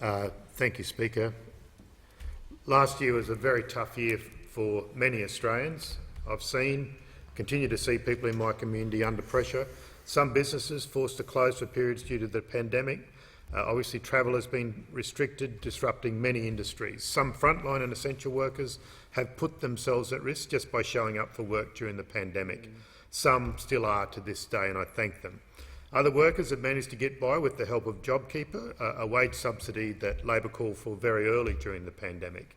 Thank you, Speaker. Last year was a very tough year for many Australians. Continue to see people in my community under pressure. Some businesses forced to close for periods due to the pandemic. Obviously, travel has been restricted, disrupting many industries. Some frontline and essential workers have put themselves at risk just by showing up for work during the pandemic. Some still are to this day, and I thank them. Other workers have managed to get by with the help of JobKeeper, a wage subsidy that Labor called for very early during the pandemic.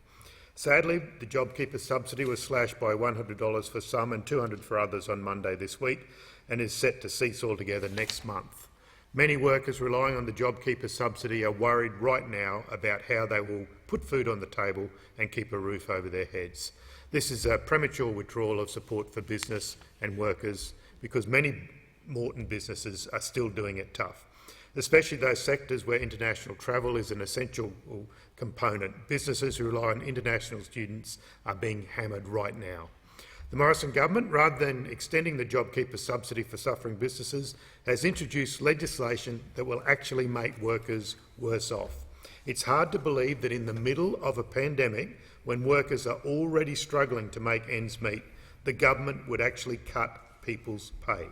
Sadly, the JobKeeper subsidy was slashed by $100 for some and $200 for others on Monday this week and is set to cease altogether next month. Many workers relying on the JobKeeper subsidy are worried right now about how they will put food on the table and keep a roof over their heads. This is a premature withdrawal of support for business and workers because many Moreton businesses are still doing it tough, especially those sectors where international travel is an essential component. Businesses who rely on international students are being hammered right now. The Morrison government, rather than extending the JobKeeper subsidy for suffering businesses, has introduced legislation that will actually make workers worse off. It's hard to believe that in the middle of a pandemic, when workers are already struggling to make ends meet, the government would actually cut people's pay.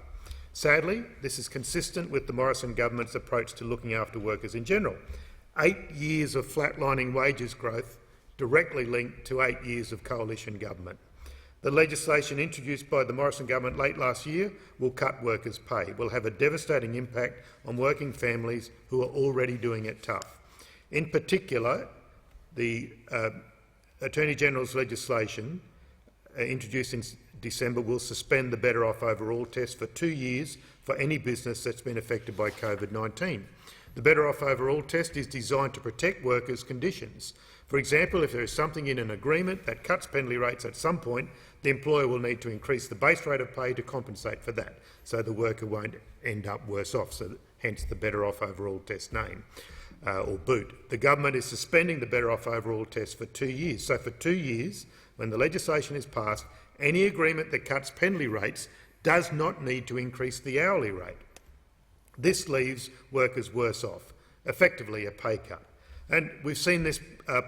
Sadly, this is consistent with the Morrison government's approach to looking after workers in general. 8 years of flatlining wages growth directly linked to 8 years of coalition government. The legislation introduced by the Morrison government late last year will cut workers' pay, will have a devastating impact on working families who are already doing it tough. In particular, the Attorney-General's legislation introduced in December will suspend the Better Off Overall test for 2 years for any business that's been affected by COVID-19. The Better Off Overall test is designed to protect workers' conditions. For example, if there is something in an agreement that cuts penalty rates at some point, the employer will need to increase the base rate of pay to compensate for that, so the worker won't end up worse off, so hence the Better Off Overall test name, or boot. The government is suspending the Better Off Overall test for 2 years. So for 2 years, when the legislation is passed, any agreement that cuts penalty rates does not need to increase the hourly rate. This leaves workers worse off, effectively a pay cut. And we've seen this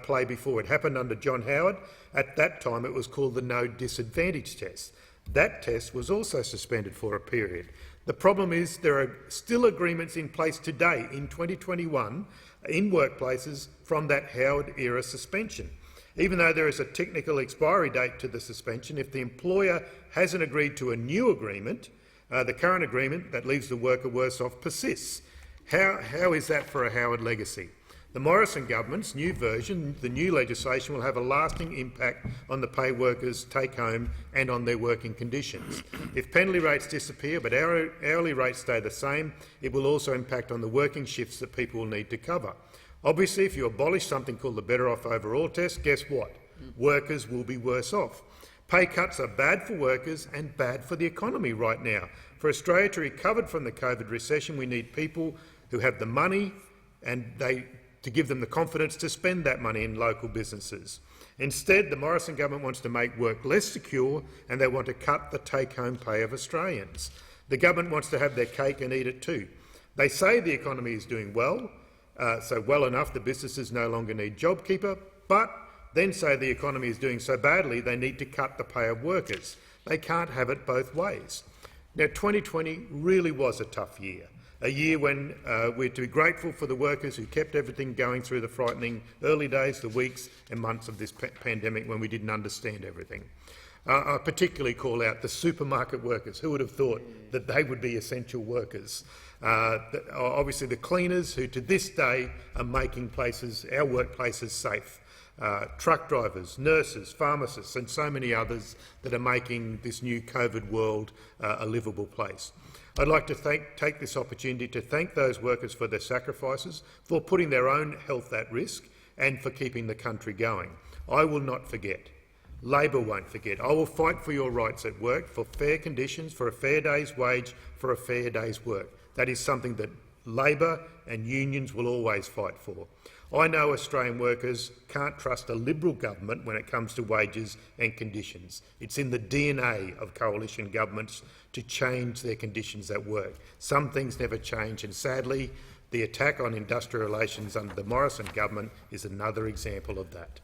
play before. It happened under John Howard. At that time it was called the No Disadvantage Test. That test was also suspended for a period. The problem is there are still agreements in place today in 2021 in workplaces from that Howard-era suspension. Even though there is a technical expiry date to the suspension, if the employer hasn't agreed to a new agreement, the current agreement that leaves the worker worse off persists. How is that for a Howard legacy? The Morrison government's new version, the new legislation, will have a lasting impact on the pay workers take home and on their working conditions. If penalty rates disappear but hourly rates stay the same, it will also impact on the working shifts that people will need to cover. Obviously, if you abolish something called the Better Off Overall test, guess what? Workers will be worse off. Pay cuts are bad for workers and bad for the economy right now. For Australia to recover from the COVID recession, we need people who have the money and to give them the confidence to spend that money in local businesses. Instead, the Morrison government wants to make work less secure and they want to cut the take-home pay of Australians. The government wants to have their cake and eat it too. They say the economy is doing well, so well enough the businesses no longer need JobKeeper, but then say the economy is doing so badly they need to cut the pay of workers. They can't have it both ways. Now, 2020 really was a tough year, a year when we're to be grateful for the workers who kept everything going through the frightening early days, the weeks and months of this pandemic when we didn't understand everything. I particularly call out the supermarket workers. Who would have thought that they would be essential workers? Obviously the cleaners who to this day are making our workplaces safe. Truck drivers, nurses, pharmacists and so many others that are making this new COVID world a livable place. I'd like to take this opportunity to thank those workers for their sacrifices, for putting their own health at risk and for keeping the country going. I will not forget. Labor won't forget. I will fight for your rights at work, for fair conditions, for a fair day's wage, for a fair day's work. That is something that Labor and unions will always fight for. I know Australian workers can't trust a Liberal government when it comes to wages and conditions. It's in the DNA of coalition governments to change their conditions at work. Some things never change, and sadly, The attack on industrial relations under the Morrison government is another example of that.